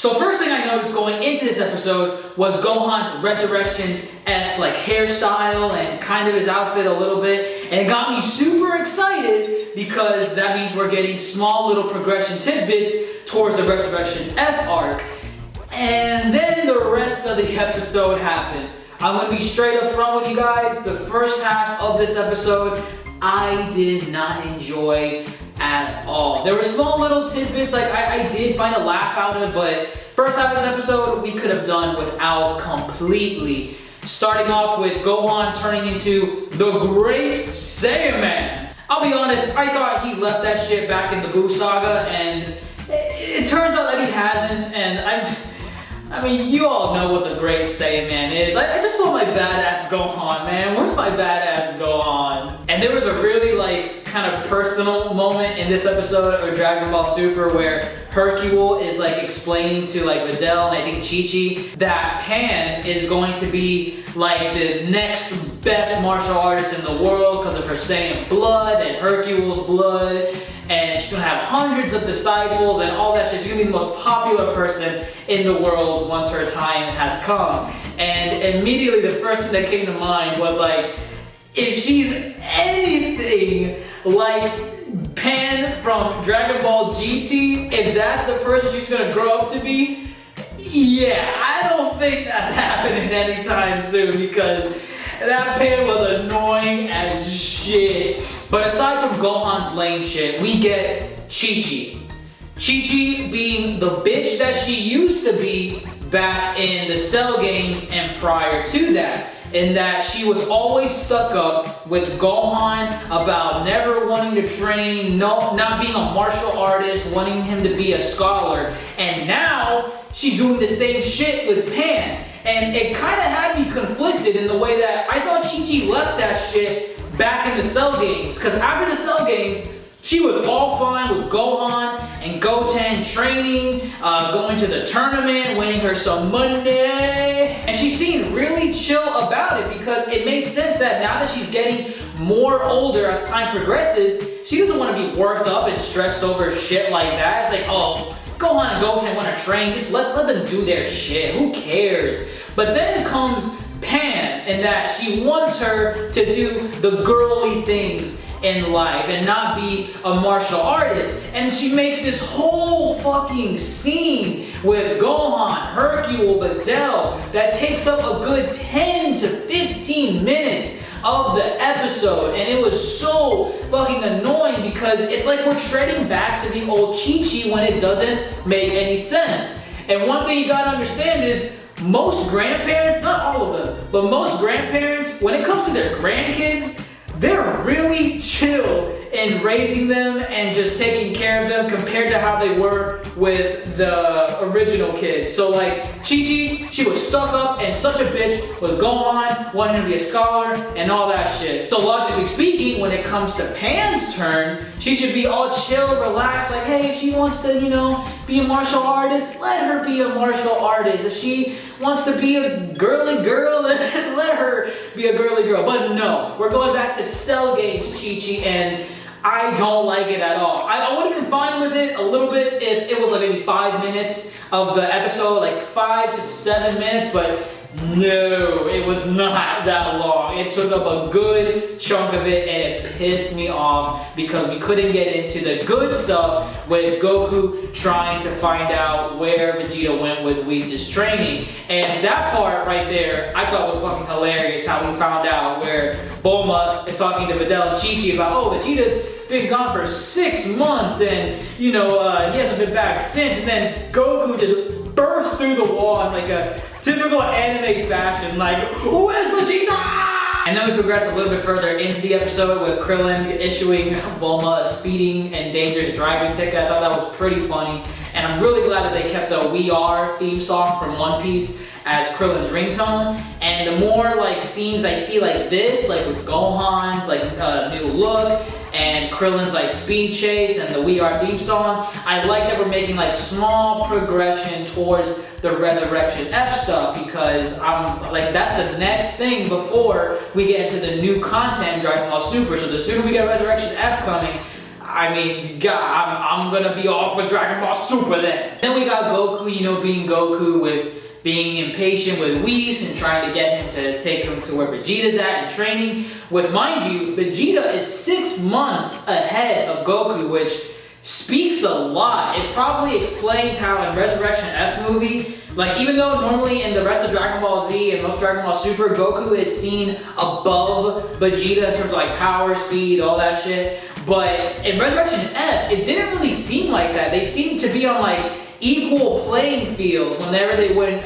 So first thing I noticed going into this episode was Gohan's Resurrection F like hairstyle and kind of his outfit a little bit. And it got me super excited because that means we're getting small little progression tidbits towards the Resurrection F arc. And then the rest of the episode happened. I'm going to be straight up front with you guys. The first half of this episode, I did not enjoy at all. There were small little tidbits, like I did find a laugh out of it, but first half of this episode, we could have done without completely. Starting off with Gohan turning into the Great Saiyaman. I'll be honest, I thought he left that shit back in the Buu Saga, and it turns out that he hasn't, and I mean, you all know what the Great Saiyaman is. I just want my badass Gohan, man. Where's my badass Gohan? And there was a really, like, kind of personal moment in this episode of Dragon Ball Super where Hercule is, like, explaining to, like, Videl and I think Chi-Chi that Pan is going to be, like, the next best martial artist in the world because of her Saiyan blood and Hercule's blood. And she's gonna have hundreds of disciples and all that shit. She's gonna be the most popular person in the world once her time has come. And immediately the first thing that came to mind was like, if she's anything like Pan from Dragon Ball GT, if that's the person she's gonna grow up to be, yeah, I don't think that's happening anytime soon because that Pan was annoying as shit. But aside from Gohan's lame shit, we get Chi-Chi. Chi-Chi being the bitch that she used to be back in the Cell games and prior to that. In that she was always stuck up with Gohan about never wanting to train, not being a martial artist, wanting him to be a scholar. And now she's doing the same shit with Pan. And it kind of had me conflicted in the way that I thought Chi-Chi left that shit back in the Cell games. Because after the Cell games, she was all fine with Gohan and Goten training, going to the tournament, winning her some money. And she seemed really chill about it because it made sense that now that she's getting more older as time progresses, she doesn't want to be worked up and stressed over shit like that. It's like, oh, Gohan and Goten want to train, just let them do their shit, who cares? But then comes Pan, in that she wants her to do the girly things in life and not be a martial artist. And she makes this whole fucking scene with Gohan, Hercule, Videl that takes up a good 10 to 15 minutes of the episode, and it was so fucking annoying because it's like we're treading back to the old Chi-Chi when it doesn't make any sense. And one thing you gotta understand is most grandparents, not all of them, but most grandparents, when it comes to their grandkids, they're really chill in raising them and just taking care of them compared to how they were with the original kids. So like Chi-Chi, she was stuck up and such a bitch with Gohan, wanting to be a scholar and all that shit. So logically speaking, when it comes to Pan's turn, she should be all chill, relaxed, like, hey, if she wants to, you know, be a martial artist, let her be a martial artist. If she wants to be a girly girl, then let her be a girly girl. But no, we're going back to Cell games, Chi-Chi, and I don't like it at all. I would have been fine with it a little bit if it was like maybe 5 minutes of the episode, like 5 to 7 minutes, but no, it was not that long. It took up a good chunk of it and it pissed me off because we couldn't get into the good stuff with Goku trying to find out where Vegeta went with Whis' training. And that part right there, I thought was fucking hilarious, how we found out where Bulma is talking to Videl and Chi-Chi about, oh, Vegeta's been gone for 6 months and, you know, he hasn't been back since. And then Goku just bursts through the wall in like a typical anime fashion, like, where's Vegeta? And then we progress a little bit further into the episode with Krillin issuing Bulma a speeding and dangerous driving ticket. I thought that was pretty funny. And I'm really glad that they kept the We Are theme song from One Piece as Krillin's ringtone. And the more like scenes I see like this, like with Gohan's like new look and Krillin's like speed chase and the We Are theme song, I like that we're making like small progression towards the Resurrection F stuff because I'm like, that's the next thing before we get into the new content in Dragon Ball Super. So the sooner we get Resurrection F coming, I mean, God, I'm gonna be off with Dragon Ball Super then. Then we got Goku, you know, being Goku with being impatient with Whis and trying to get him to take him to where Vegeta's at and training. With, mind you, Vegeta is 6 months ahead of Goku, which speaks a lot. It probably explains how in Resurrection F movie, like even though normally in the rest of Dragon Ball Z and most Dragon Ball Super, Goku is seen above Vegeta in terms of like power, speed, all that shit. But in Resurrection F, it didn't really seem like that. They seemed to be on like equal playing field whenever they went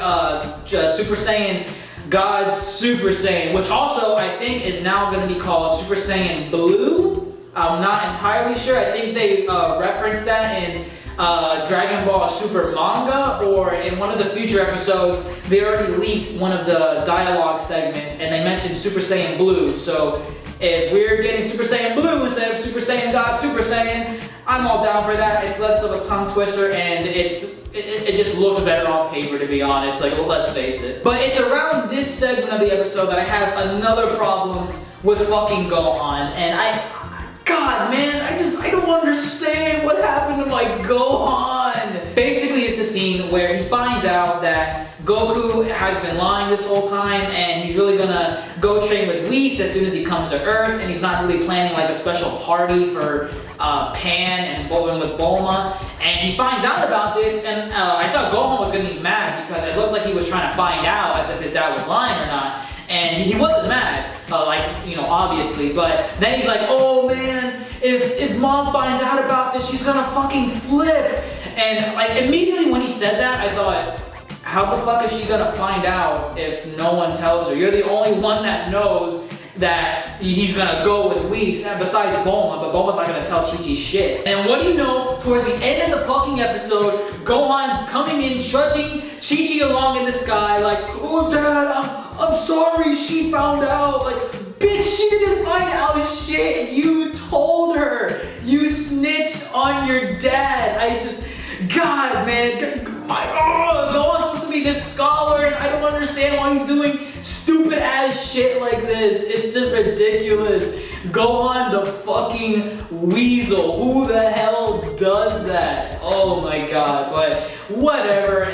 Super Saiyan God Super Saiyan, which also I think is now going to be called Super Saiyan Blue. I'm not entirely sure. I think they referenced that in Dragon Ball Super manga, or in one of the future episodes, they already leaked one of the dialogue segments and they mentioned Super Saiyan Blue. So if we're getting Super Saiyan Blue instead of Super Saiyan God Super Saiyan, I'm all down for that. It's less of a tongue twister and it just looks better on paper, to be honest. Like, let's face it. But it's around this segment of the episode that I have another problem with fucking Gohan, and God, man, I don't understand what happened to my Gohan. Basically, it's the scene where he finds out that Goku has been lying this whole time and he's really gonna go train with Whis as soon as he comes to Earth, and he's not really planning like a special party for Pan and with Bulma. And he finds out about this, and I thought Gohan was gonna be mad because it looked like he was trying to find out as if his dad was lying or not. And he wasn't mad, like, you know, obviously, but then he's like, oh man, if mom finds out about this, she's gonna fucking flip. And like immediately when he said that, I thought, how the fuck is she gonna find out if no one tells her? You're the only one that knows that he's gonna go with Whis, and besides Bulma, but Bulma's not gonna tell Chi-Chi shit. And what do you know, towards the end of the fucking episode, Gohan's coming in, trudging Chi-Chi along in the sky, like, oh dad, I'm sorry she found out. Like, bitch, she didn't find out shit. You told her. You snitched on your dad. God, man. Gohan's supposed to be this scholar, and I don't understand why he's doing stupid ass shit like this. It's just ridiculous. Gohan the fucking weasel. Who the hell does that? Oh my god. But whatever.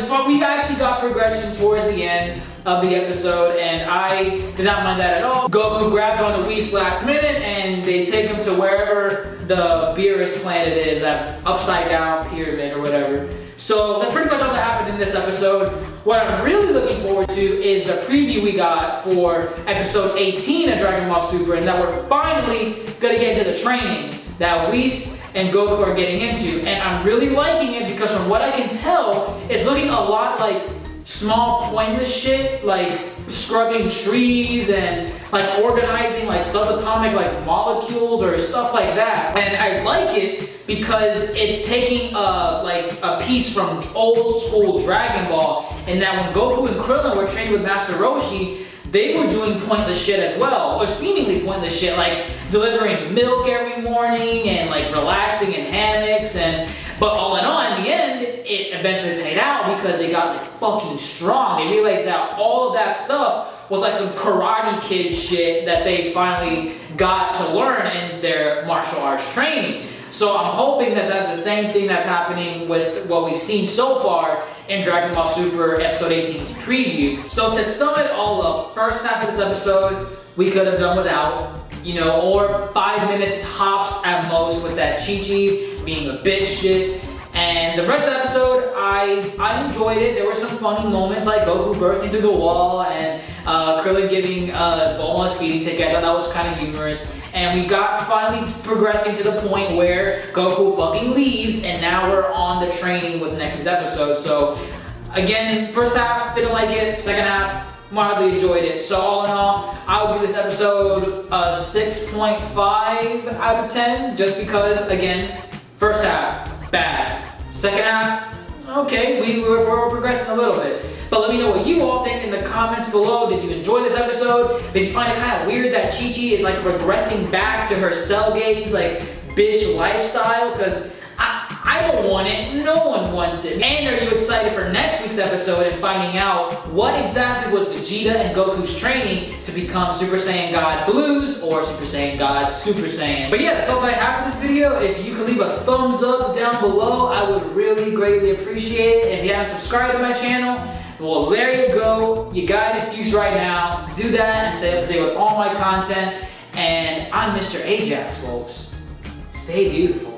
But we actually got progression towards the end of the episode, and I did not mind that at all. Goku grabs onto Whis last minute, and they take him to wherever the Beerus planet is, that upside down pyramid or whatever. So that's pretty much all that happened in this episode. What I'm really looking forward to is the preview we got for episode 18 of Dragon Ball Super, and that we're finally gonna get into the training that Whis and Goku are getting into. And I'm really liking it because from what I can tell, it's looking a lot like small pointless shit, like scrubbing trees and like organizing like subatomic like molecules or stuff like that. And I like it because it's taking a piece from old school Dragon Ball, and that when Goku and Krillin were training with Master Roshi, they were doing pointless shit as well, or seemingly pointless shit, like delivering milk every morning and like relaxing in hammocks. But all in all, in the end, it eventually paid out because they got like fucking strong. They realized that all of that stuff was like some Karate Kid shit that they finally got to learn in their martial arts training. So I'm hoping that that's the same thing that's happening with what we've seen so far in Dragon Ball Super Episode 18's preview. So to sum it all up, first half of this episode, we could have done without, you know, or 5 minutes tops at most with that Chi-Chi being a bitch shit. And the rest of the episode, I enjoyed it. There were some funny moments like Goku bursting through the wall and Krillin giving Bulma a speeding ticket. I thought that was kind of humorous. And we got finally progressing to the point where Goku fucking leaves, and now we're on the training with next week's episode. So again, first half, didn't like it. Second half, mildly enjoyed it. So all in all, I would give this episode a 6.5 out of 10, just because, again, first half, bad. Second half, okay, we're progressing a little bit. But let me know what you all think in the comments below. Did you enjoy this episode? Did you find it kind of weird that Chi-Chi is like regressing back to her Cell Games like bitch lifestyle? Because I I don't want it. No one wants it. And are you excited for next week's episode and finding out what exactly was Vegeta and Goku's training to become Super Saiyan God Blues or Super Saiyan God Super Saiyan? But yeah, that's all that I have for this video. If you could leave a thumbs up down below, I would really greatly appreciate it. If you haven't subscribed to my channel, well, there you go. You got an excuse right now. Do that and stay up to date with all my content. And I'm Mr. Ajax, folks. Stay beautiful.